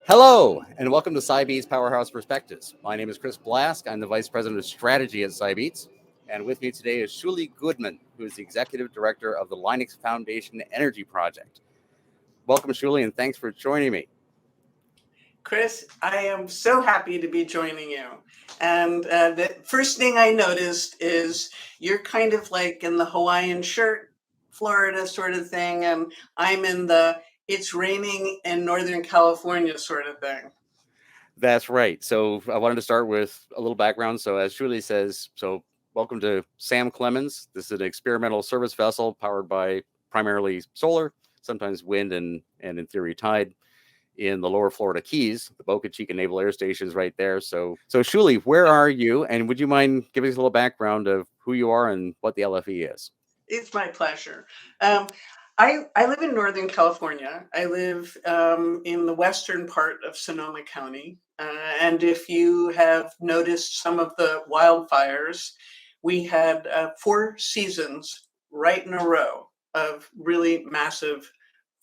Hello, and welcome to Cybeats Powerhouse Perspectives. My name is Chris Blask. I'm the Vice President of Strategy at Cybeats. And with me today is Shuli Goodman, who is the Executive Director of the Linux Foundation Energy Project. Welcome, Shuli, and thanks for joining me. Chris, I am so happy to be joining you. And the first thing I noticed is you're kind of like in the Hawaiian shirt, Florida sort of thing, and I'm in the it's raining in Northern California sort of thing. That's right. So I wanted to start with a little background. So as Shuli says, welcome to Sam Clemens. This is an experimental service vessel powered by primarily solar, sometimes wind, and in theory tide, in the lower Florida Keys. The Boca Chica Naval Air Station is right there. So Shuli, where are you? And would you mind giving us a little background of who you are and what the LFE is? It's my pleasure. I live in Northern California. I live in the western part of Sonoma County. And if you have noticed some of the wildfires, we had 4 seasons right in a row of really massive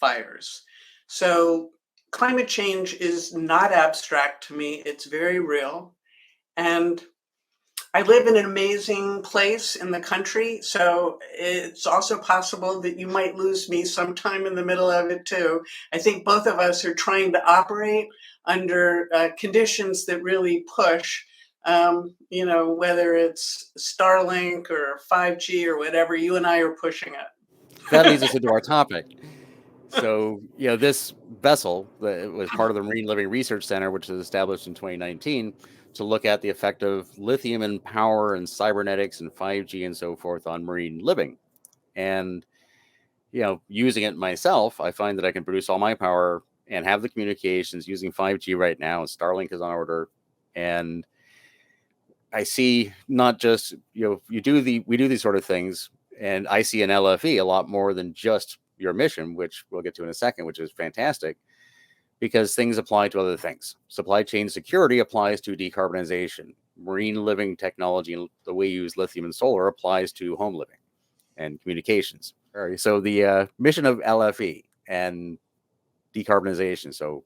fires. So climate change is not abstract to me, it's very real. And I live in an amazing place in the country, so it's also possible that you might lose me sometime in the middle of it too. I think both of us are trying to operate under conditions that really push, whether it's Starlink or 5G or whatever, you and I are pushing it. That leads us into our topic. So, this vessel that was part of the Marine Living Research Center, which was established in 2019 to look at the effect of lithium and power and cybernetics and 5G and so forth on marine living. And, using it myself, I find that I can produce all my power and have the communications using 5G right now. And Starlink is on order. And I see not just, we do these sort of things. And I see an LFE a lot more than just your mission, which we'll get to in a second, which is fantastic because things apply to other things. Supply chain security applies to decarbonization. Marine living technology and the way you use lithium and solar applies to home living and communications. All right, so the mission of LFE and decarbonization. So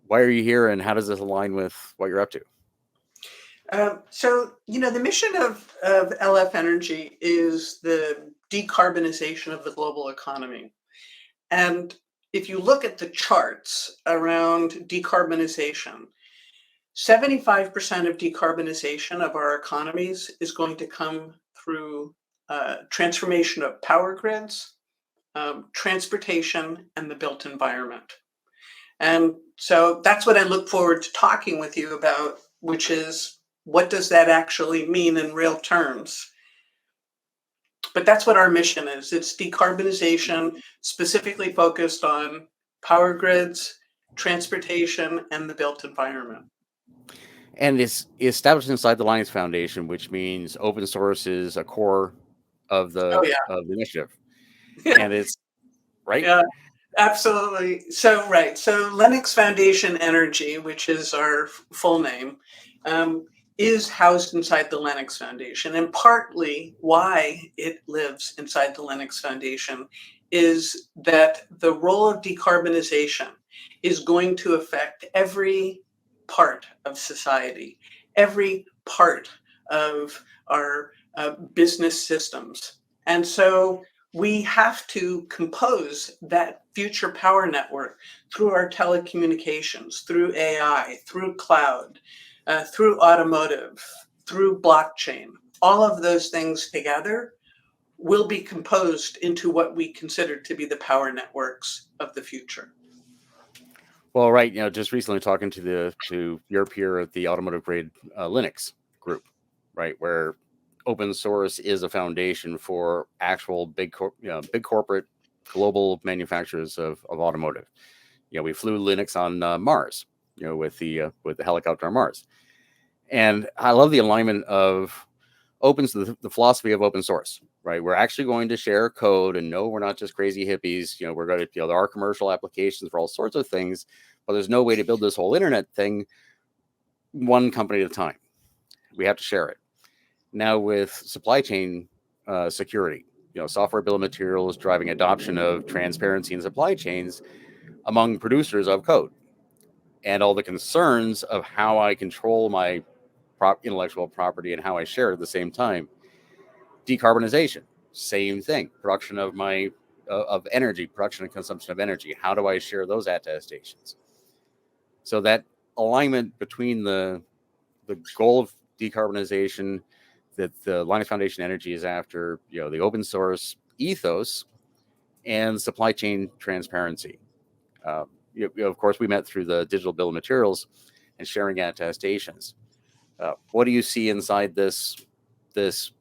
why are you here and how does this align with what you're up to? The mission of LF Energy is the decarbonization of the global economy. And if you look at the charts around decarbonization, 75% of decarbonization of our economies is going to come through transformation of power grids, transportation, and the built environment. And so that's what I look forward to talking with you about, which is what does that actually mean in real terms? But that's what our mission is. It's decarbonization, specifically focused on power grids, transportation, and the built environment. And it's established inside the Linux Foundation, which means open source is a core of the initiative. And it's right. Yeah, absolutely. So Linux Foundation Energy, which is our full name, is housed inside the Linux Foundation. And partly why it lives inside the Linux Foundation is that the role of decarbonization is going to affect every part of society, every part of our business systems. And so we have to compose that future power network through our telecommunications, through AI, through cloud, through automotive, through blockchain. All of those things together will be composed into what we consider to be the power networks of the future. Well, right. Just recently talking to your peer at the automotive grade Linux group, right, where open source is a foundation for actual big corporate global manufacturers of automotive. We flew Linux on Mars, with the helicopter on Mars, and I love the alignment of the philosophy of open source. Right, we're actually going to share code, and no, we're not just crazy hippies. We're going to there are commercial applications for all sorts of things, but there's no way to build this whole internet thing one company at a time. We have to share it. Now with supply chain security, software bill of materials driving adoption of transparency in supply chains among producers of code. and all the concerns of how I control my intellectual property and how I share it at the same time. Decarbonization, same thing. Production of my of energy, production and consumption of energy. How do I share those attestations? So that alignment between the goal of decarbonization that the Linux Foundation Energy is after, the open source ethos and supply chain transparency. Of course, we met through the digital bill of materials and sharing attestations. What do you see inside this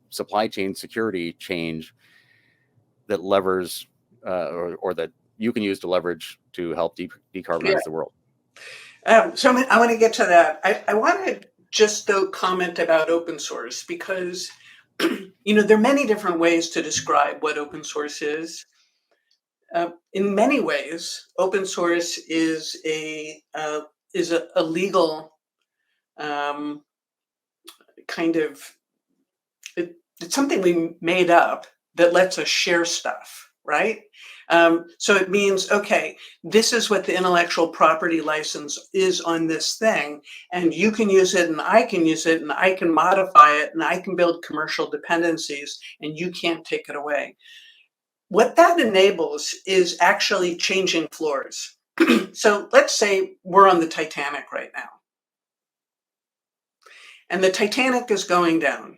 supply chain security change that levers or that you can use to leverage to help Yeah. decarbonize the world? So I want to get to that. I want to just though comment about open source because there are many different ways to describe what open source is. In many ways, open source is a legal um, kind of it's something we made up that lets us share stuff, right? So it means, okay, this is what the intellectual property license is on this thing, and you can use it, and I can use it, and I can modify it, and I can build commercial dependencies, and you can't take it away. What that enables is actually changing floors. So let's say we're on the Titanic right now, and the Titanic is going down.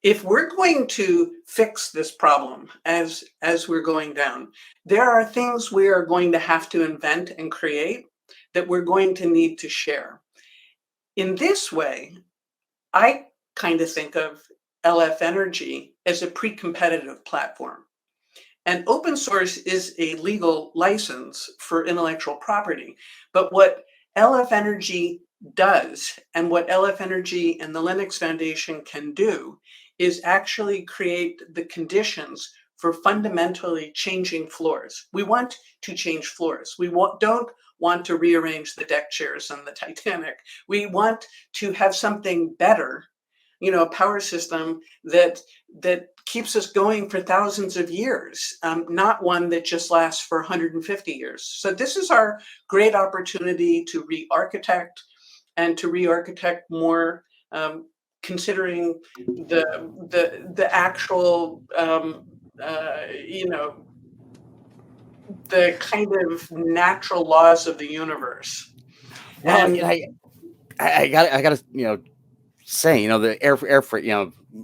If we're going to fix this problem as we're going down, there are things we are going to have to invent and create that we're going to need to share. In this way, I kind of think of LF Energy as a pre-competitive platform. And open source is a legal license for intellectual property. But what LF Energy does and what LF Energy and the Linux Foundation can do is actually create the conditions for fundamentally changing floors. We want to change floors. Don't want to rearrange the deck chairs on the Titanic. We want to have something better, a power system that keeps us going for thousands of years, not one that just lasts for 150 years. So this is our great opportunity to re-architect and to re-architect more, considering the actual, the kind of natural laws of the universe. Well, And I got to say, the air freight,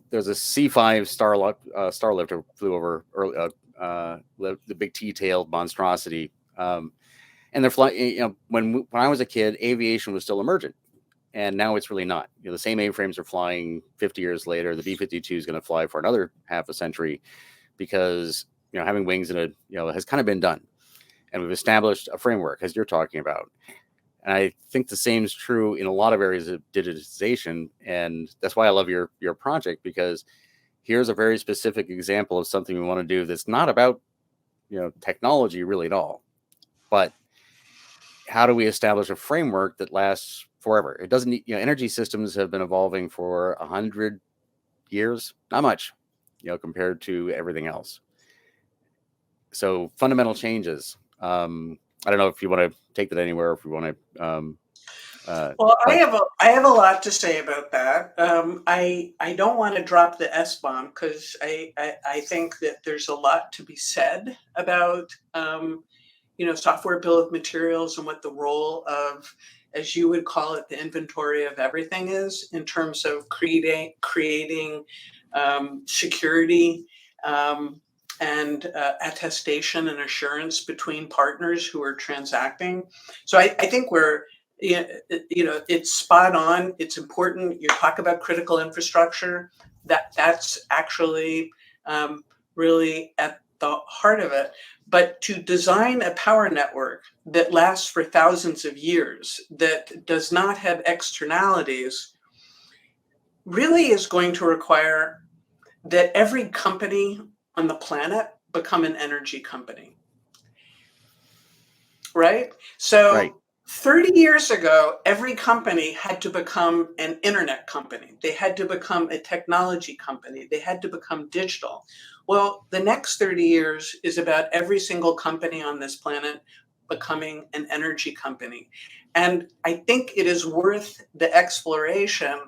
there's a C5 Starlifter flew over early, the big T-tailed monstrosity, and they're flying. When I was a kid, aviation was still emergent, and now it's really not. The same A-frames are flying 50 years later. The B-52 is going to fly for another half a century because having wings in it has kind of been done, and we've established a framework as you're talking about. And I think the same is true in a lot of areas of digitization. And that's why I love your project, because here's a very specific example of something we want to do that's not about, technology really at all. But how do we establish a framework that lasts forever? It doesn't need, energy systems have been evolving for 100 years, not much, compared to everything else. So fundamental changes. I don't know if you want to take that anywhere, or if you want to. well, But I have a lot to say about that. I don't want to drop the S bomb because I think that there's a lot to be said about software bill of materials and what the role of, as you would call it, the inventory of everything is in terms of creating security. And attestation and assurance between partners who are transacting. So I think it's spot on. It's important. You talk about critical infrastructure. That's actually really at the heart of it. But to design a power network that lasts for thousands of years, that does not have externalities, really is going to require that every company on the planet become an energy company, right? right. So 30 years ago, every company had to become an internet company. They had to become a technology company. They had to become digital. Well, the next 30 years is about every single company on this planet becoming an energy company. And I think it is worth the exploration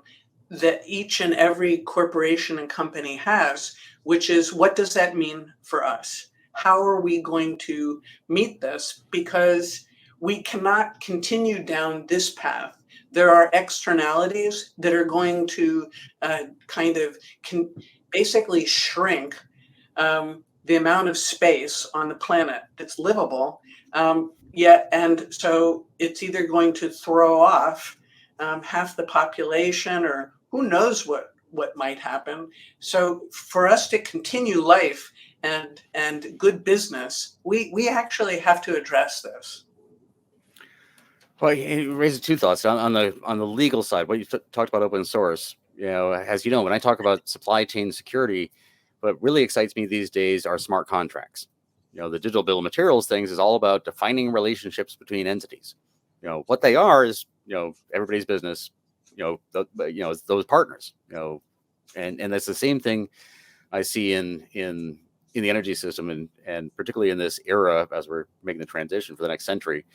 that each and every corporation and company has, which is, what does that mean for us? How are we going to meet this? Because we cannot continue down this path. There are externalities that are going to kind of basically shrink the amount of space on the planet that's livable. And so it's either going to throw off half the population, or who knows what might happen. So for us to continue life and good business, we actually have to address this. Well, it raises two thoughts on the legal side. What you talked about open source, as you know, when I talk about supply chain security, what really excites me these days are smart contracts. The digital bill of materials things is all about defining relationships between entities. What they are is everybody's business. Those partners. And that's the same thing I see in the energy system, and particularly in this era as we're making the transition for the next century.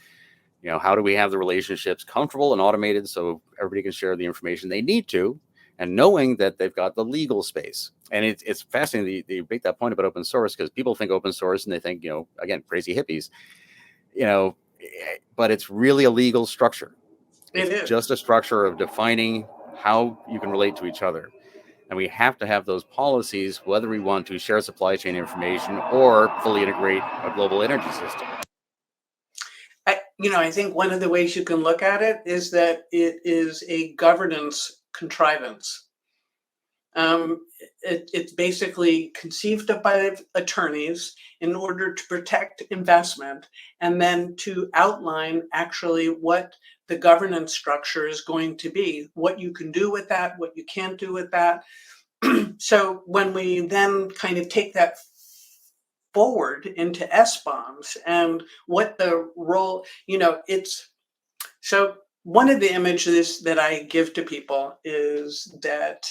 How do we have the relationships comfortable and automated so everybody can share the information they need to, and knowing that they've got the legal space. And it's fascinating that you make that point about open source, because people think open source and they think, again, crazy hippies, but it's really a legal structure. It It's is. just a structure of defining how you can relate to each other. And we have to have those policies, whether we want to share supply chain information or fully integrate a global energy system. I think one of the ways you can look at it is that it is a governance contrivance. It's basically conceived of by attorneys in order to protect investment, and then to outline actually what the governance structure is going to be, what you can do with that, what you can't do with that. So when we then kind of take that forward into SBOMs and what the role, it's so one of the images that I give to people is that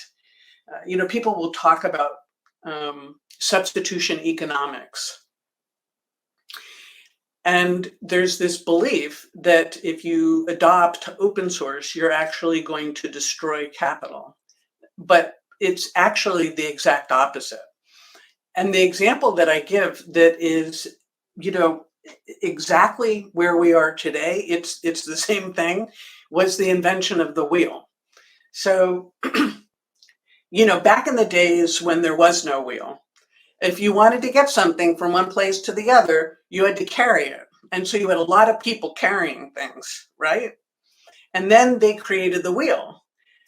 people will talk about substitution economics. And there's this belief that if you adopt open source, you're actually going to destroy capital. But it's actually the exact opposite. And the example that I give that is, exactly where we are today, it's the same thing, was the invention of the wheel. So, back in the days when there was no wheel, if you wanted to get something from one place to the other, you had to carry it. And so you had a lot of people carrying things, right? And then they created the wheel,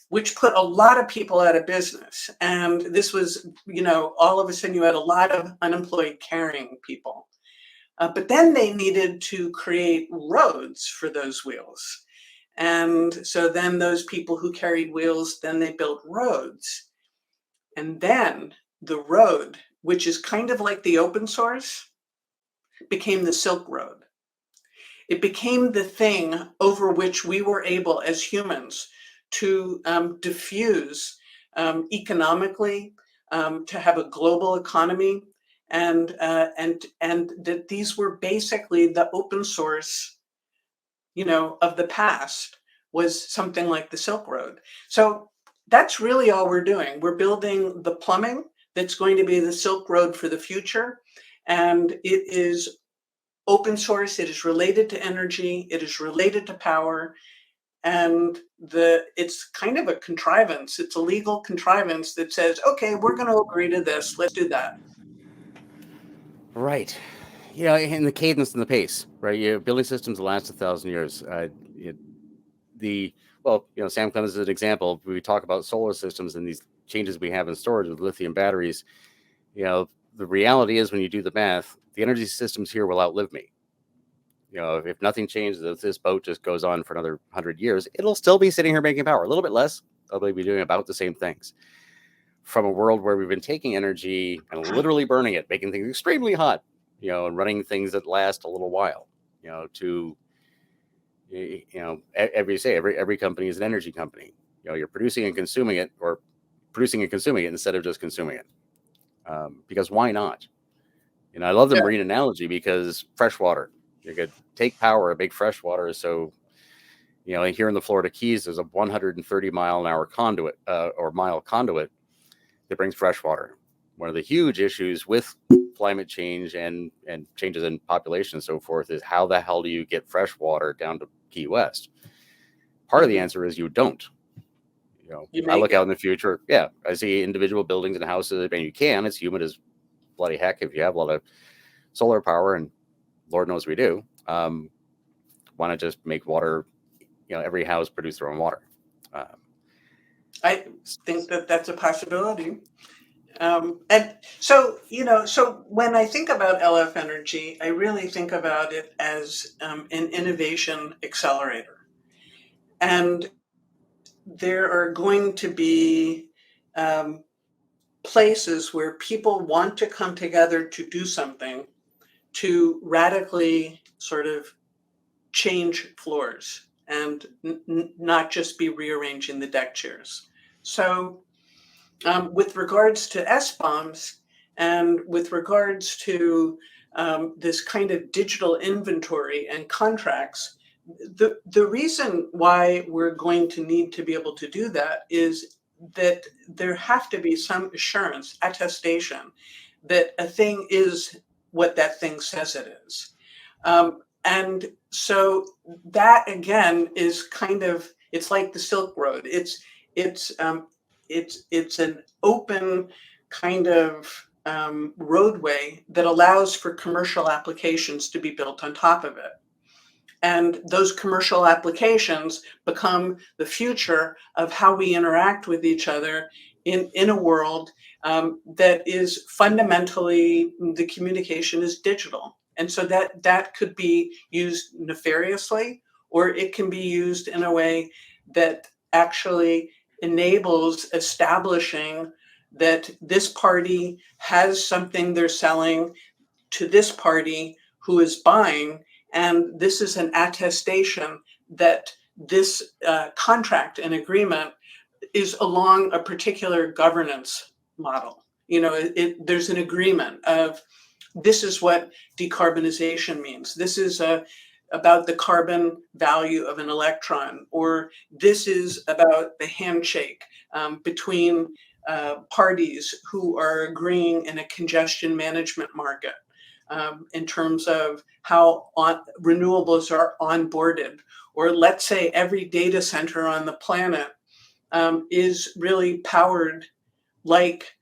which put a lot of people out of business. And this was, all of a sudden you had a lot of unemployed carrying people. But then they needed to create roads for those wheels. And so then those people who carried wheels, then they built roads. And then the road, which is kind of like the open source, became the Silk Road. It became the thing over which we were able as humans to diffuse economically, to have a global economy, and that these were basically the open source, of the past, was something like the Silk Road. So that's really all we're doing. We're building the plumbing that's going to be the Silk Road for the future, and it is open source. It is related to energy. It is related to power. And it's kind of a contrivance. It's a legal contrivance that says, okay, we're going to agree to this. Let's do that. Right. And the cadence and the pace, right? Building systems last 1,000 years. Sam Clemens is an example. We talk about solar systems and these changes we have in storage with lithium batteries. The reality is, when you do the math, the energy systems here will outlive me. If nothing changes, if this boat just goes on for another 100 years, it'll still be sitting here making power. A little bit less. They'll be doing about the same things. From a world where we've been taking energy and literally burning it, making things extremely hot, and running things that last a little while, to, every company is an energy company. You're producing and consuming it, or producing and consuming it instead of just consuming it. Because why not? I love the marine analogy, because fresh water, You could take power and make fresh water. So, here in the Florida Keys, there's a 130-mile-an-hour conduit or mile conduit that brings fresh water. One of the huge issues with climate change and changes in population and so forth is how the hell do you get fresh water down to Key West? Part of the answer is you don't. I look out in the future. Yeah, I see individual buildings and houses, and you can. It's humid as bloody heck if you have a lot of solar power, and Lord knows we do. Why not just make water? Every house produce their own water. I think that that's a possibility. And so, so when I think about LF Energy, I really think about it as an innovation accelerator. And there are going to be places where people want to come together to do something to radically sort of change floors and not just be rearranging the deck chairs. So with regards to SBOMs and with regards to this kind of digital inventory and contracts, the reason why we're going to need to be able to do that is that there have to be some assurance, attestation, that a thing is what that thing says it is. And so that again is kind of, it's like the Silk Road. It's an open kind of roadway that allows for commercial applications to be built on top of it. And those commercial applications become the future of how we interact with each other in a world that is fundamentally, the communication is digital. And so that could be used nefariously, or it can be used in a way that actually enables establishing that this party has something they're selling to this party who is buying, and this is an attestation that this contract and agreement is along a particular governance model. There's an agreement of this is what decarbonization means. This is about the carbon value of an electron, or this is about the handshake between parties who are agreeing in a congestion management market in terms of how renewables are onboarded. Or let's say every data center on the planet is really powered like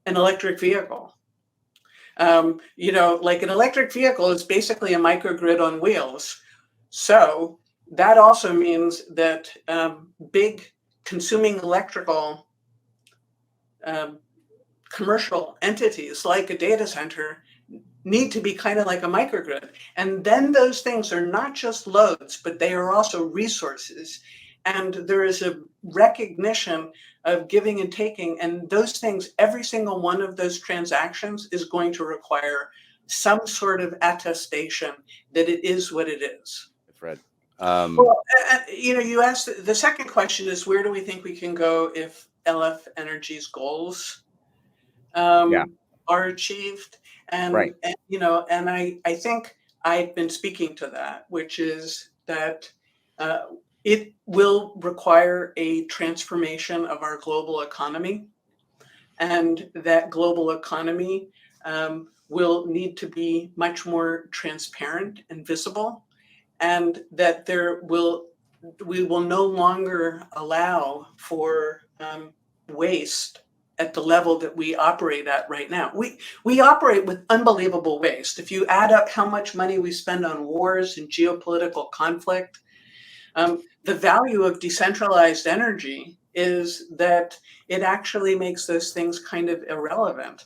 an electric vehicle. Like an electric vehicle is basically a microgrid on wheels. So that also means that big consuming electrical commercial entities like a data center need to be kind of like a microgrid. And then those things are not just loads, but they are also resources. And there is a recognition of giving and taking. And those things, every single one of those transactions is going to require some sort of attestation that it is what it is. Fred. Well, you asked, the second question is, where do we think we can go if LF Energy's goals are achieved? And, right. and I think I've been speaking to that, which is that it will require a transformation of our global economy, and that global economy will need to be much more transparent and visible, and that we will no longer allow for waste at the level that we operate at right now. We operate with unbelievable waste. If you add up how much money we spend on wars and geopolitical conflict, the value of decentralized energy is that it actually makes those things kind of irrelevant,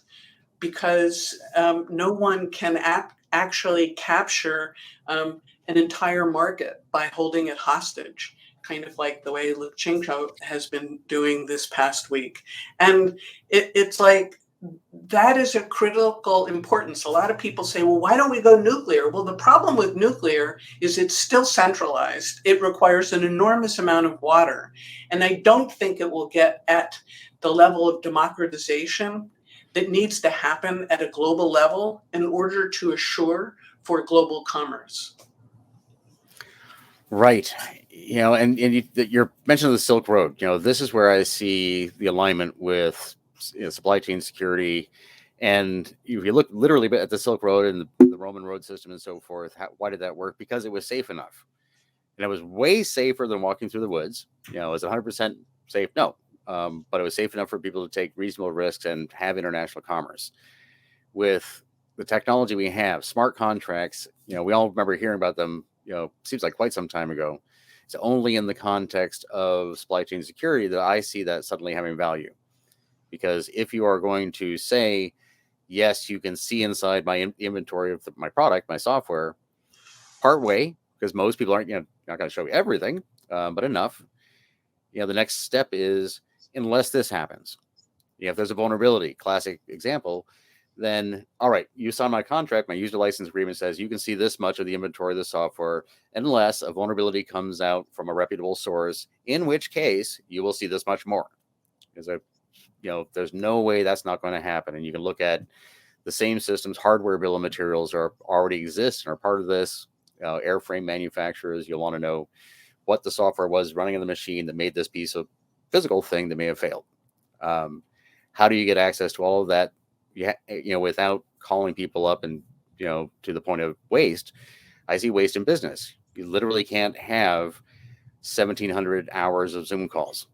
because no one can actually capture an entire market by holding it hostage, kind of like the way Lukashenko has been doing this past week. And it's like, that is of critical importance. A lot of people say, well, why don't we go nuclear? Well, the problem with nuclear is it's still centralized. It requires an enormous amount of water. And I don't think it will get at the level of democratization that needs to happen at a global level in order to assure for global commerce. Right. And you're mentioning the Silk Road. This is where I see the alignment with supply chain security. And if you look literally at the Silk Road and the Roman road system and so forth, why did that work? Because it was safe enough. And it was way safer than walking through the woods. Is it 100% safe? No. But it was safe enough for people to take reasonable risks and have international commerce. With the technology we have, smart contracts, we all remember hearing about them, seems like quite some time ago. It's only in the context of supply chain security that I see that suddenly having value. Because if you are going to say, yes, you can see inside my inventory of my product, my software, part way, because most people aren't, not going to show you everything, but enough. The next step is, unless this happens, if there's a vulnerability, classic example, then all right, you sign my contract, my user license agreement says you can see this much of the inventory of the software, unless a vulnerability comes out from a reputable source, in which case you will see this much more. Because there's no way that's not going to happen. And you can look at the same systems, hardware bill of materials are already exist and are part of this. Airframe manufacturers, you'll want to know what the software was running in the machine that made this piece of physical thing that may have failed. How do you get access to all of that? Without calling people up and to the point of waste. I see waste in business. You literally can't have 1,700 hours of Zoom calls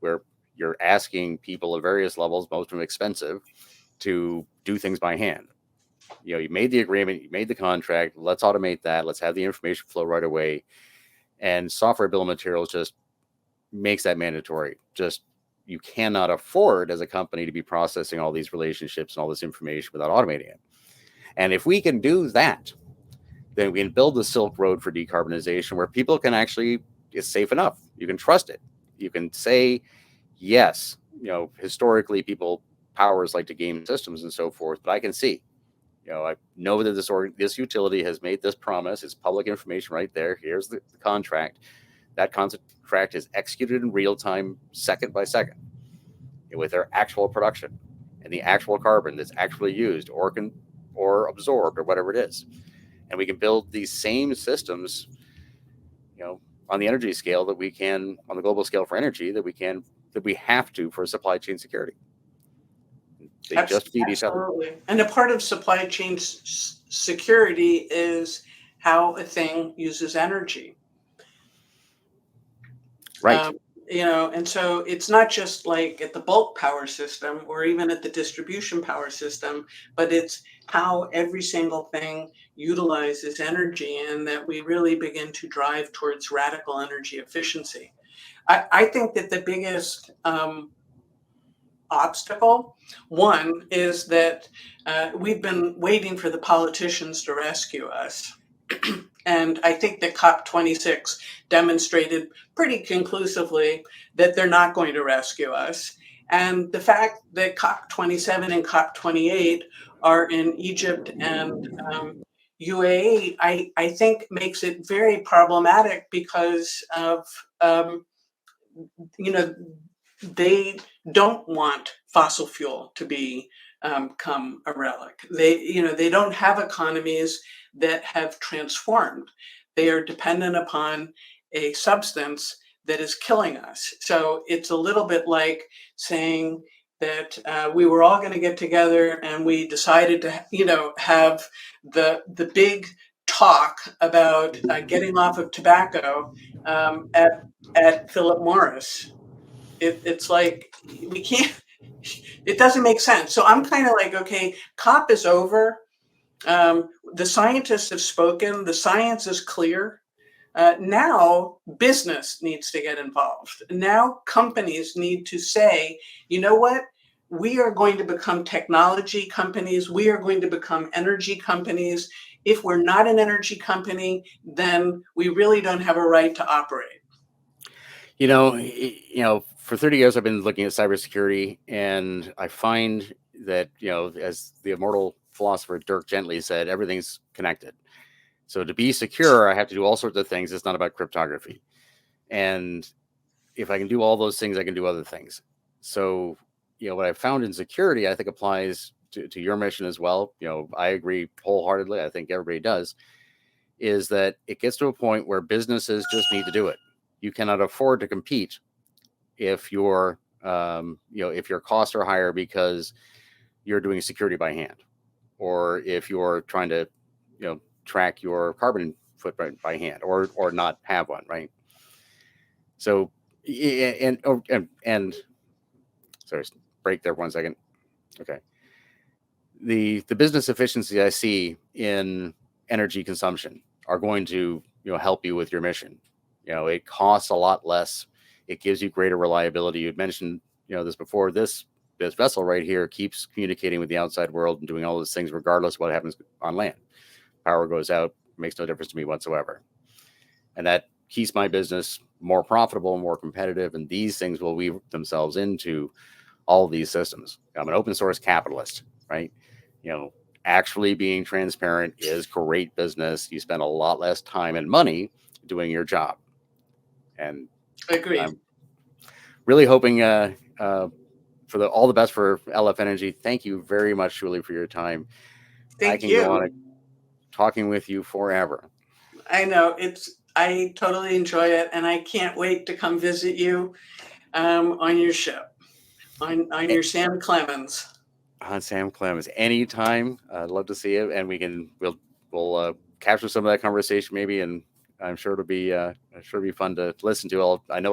where you're asking people at various levels, most of them expensive, to do things by hand. You made the agreement, you made the contract. Let's automate that. Let's have the information flow right away. And software bill of materials just makes that mandatory. Just you cannot afford as a company to be processing all these relationships and all this information without automating it. And if we can do that, then we can build the Silk Road for decarbonization where people can actually, it's safe enough. You can trust it. You can say, yes, historically powers like to game systems and so forth, but I can see, I know that this utility has made this promise. It's public information right there. Here's the contract. That contract is executed in real time, second by second, with their actual production and the actual carbon that's actually used or absorbed or whatever it is. And we can build these same systems, on the energy scale that we can, on the global scale for energy that we have to for supply chain security. They just feed each other. Absolutely. And a part of supply chain security is how a thing uses energy. Right. And so it's not just like at the bulk power system or even at the distribution power system, but it's how every single thing utilizes energy, and that we really begin to drive towards radical energy efficiency. I think that the biggest obstacle, one, is that we've been waiting for the politicians to rescue us. And I think that COP26 demonstrated pretty conclusively that they're not going to rescue us. And the fact that COP27 and COP28 are in Egypt and UAE, I think makes it very problematic because of, they don't want fossil fuel to become a relic. They don't have economies that have transformed. They are dependent upon a substance that is killing us. So it's a little bit like saying that we were all going to get together and we decided to, have the big talk about getting off of tobacco at Philip Morris. It's like we can't. It doesn't make sense. So I'm kind of like, okay, COP is over. The scientists have spoken. The science is clear. Now business needs to get involved. Now companies need to say, you know what? We are going to become technology companies. We are going to become energy companies. If we're not an energy company, then we really don't have a right to operate. For 30 years, I've been looking at cybersecurity, and I find that, as the immortal philosopher Dirk Gently said, everything's connected. So to be secure, I have to do all sorts of things. It's not about cryptography. And if I can do all those things, I can do other things. So, what I found in security, I think applies to your mission as well, I agree wholeheartedly. I think everybody does. Is that it gets to a point where businesses just need to do it. You cannot afford to compete if if your costs are higher because you're doing security by hand, or if you're trying to, track your carbon footprint by hand, or not have one, right? So, and sorry, break there 1 second. Okay, the business efficiency I see in energy consumption are going to help you with your mission. It costs a lot less. It gives you greater reliability. You'd mentioned this before. This vessel right here keeps communicating with the outside world and doing all those things regardless of what happens on land. Power goes out, makes no difference to me whatsoever, and that keeps my business more profitable and more competitive. And these things will weave themselves into all of these systems. I'm an open source capitalist, right? Actually being transparent is great business. You spend a lot less time and money doing your job. And Agreed. I'm really hoping for all the best for LF Energy. Thank you very much, Shuli, for your time. I Thank can go on you. talking with you forever. I know I totally enjoy it, and I can't wait to come visit you on your ship, on your Sam Clemens. On Sam Clemens, anytime. I'd love to see it, and we'll capture some of that conversation maybe, and I'm sure it'll be fun to listen to. I know